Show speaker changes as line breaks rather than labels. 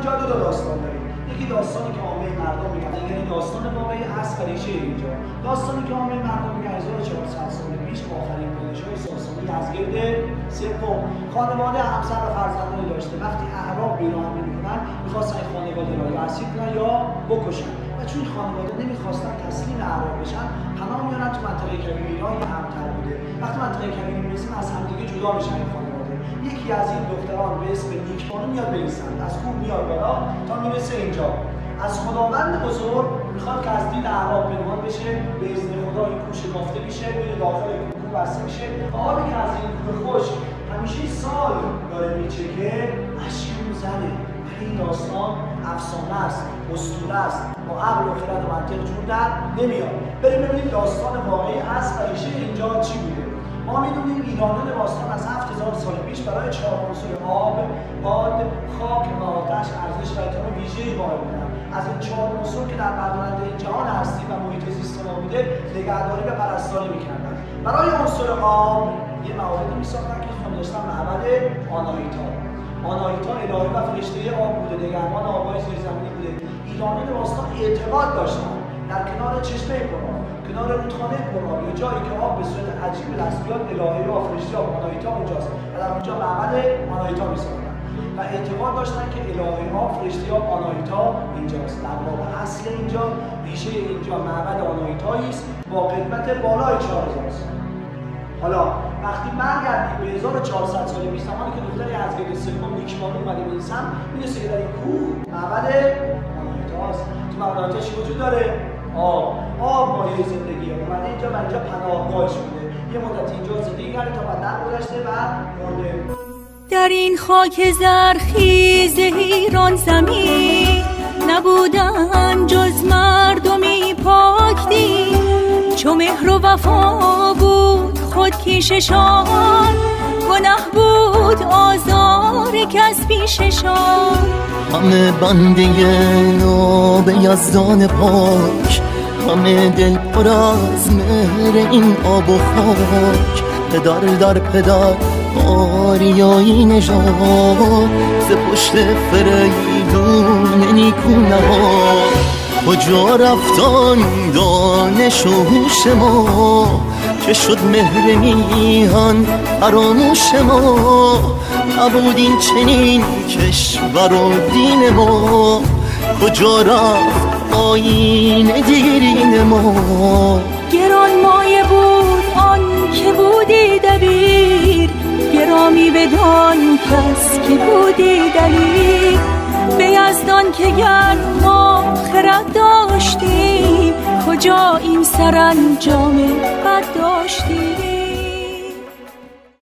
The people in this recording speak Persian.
اینجا دو تا داستان داریم. یکی داستانی که عامه مردم میگن، یعنی داستان واقعی اصل و ریشه اینجا. داستانی که عامه مردم میگن 1400 سال پیش آخرین پادشاه ساسانی یزدگرد سوم خانواده همسر و فرزندانی داشته. وقتی اعراب به ایران حمله میکنن میخواستن این خانواده را یا اسیر کنن یا بکشن و چون این خانواده نمیخواستن تسلیم اعراب بشن پناه میارن تو منطقه کویر ایران که امن‌تر بوده. وقتی منطقه کویر میرسن از همدیگه جدا میشن این خانواده. یکی از این دختران به اسم نیکبانو میاد بریسند از کوه میاد بالا تا میرسه اینجا. از خداوند بزرگ میخواد که از دین اعراب پنهان بشه، به اذن خدا این کوه شکافته میشه، میره داخل کوه بسته میشه و آبی که از این کوه خشک همیشه سال داره میچکه اشک میزنه. این داستان افسانه است، اسطوره است، با عقل و خرد و منطق جور در نمیاد. بریم ببینیم داستان واقعی از و ریشه اینجا چی بوده. ما میدونیم ایرانیان باستان از 7000 سال پیش برای 4 عنصر آب، باد، خاک و آتش ارزش و احترام ویژه‌ای قائل بودند. از این 4 عنصر که در پرونده جهان هستی و محیط زیست ما بوده نگهداری و پرستاری می‌کردند. برای عنصر آب یه معابدی می‌ساختن که اسم داشتن معبد آناهیتا. آناهیتا الهه و فرشته آب بوده، نگهبان آب‌های زیرزمینی بوده. ایرانیان باستان اعتقاد داشتند در کنار چشمه پرآب، کنار رودخانه پرآب یا جایی که آب به صورت عجیب دست بیاد الهه و فرشته آب آناهیتا اونجاست و در اونجا معبد آناهیتا می‌ساختن و اعتقاد داشتن که الهه آب فرشته آب آناهیتا اینجاست. در واقع اصل اینجا، ریشه اینجا معبد آناهیتایی است با قدمت بالای 4000 سال. حالا وقتی برگردیم به 1400 سال پیش زمانی که دختر یزدگرد سوم نیکبانو اومده به این سمت میرسه که در این کوه معبد آناهیتاست. تو معبد آناهیتا چی وجود داره؟ آب مایه زندگی اومده اینجا و اینجا پناهگاهش بوده. یه مدت اینجا زندگی کرده تا بعد گذشته و مرده.
در این خاک زرخیز ایران زمین نبودن جز مردمی پاک دین، چو مهر و وفا بود خودکیششان، گناه بود آزار کس پیششان.
همه بنده ناب یزدان پاک، همه دل پر از مهر این آب و خاک. پدر در پدر آریایی نژاد، ز پشت فریدون نیکو نهاد. کجا رفتن دانش و هوش ما، که شد مهر میهن فراموش ما. نبود این چنین کشور و دین ما، کجا رفت آیین دیرین ما.
گران مایه بود آن که بودی دبیر، گرامی بدان کس که بودی دلیر. به یزدان که گر ما خرد داشتیم، کجا این سرانجام بد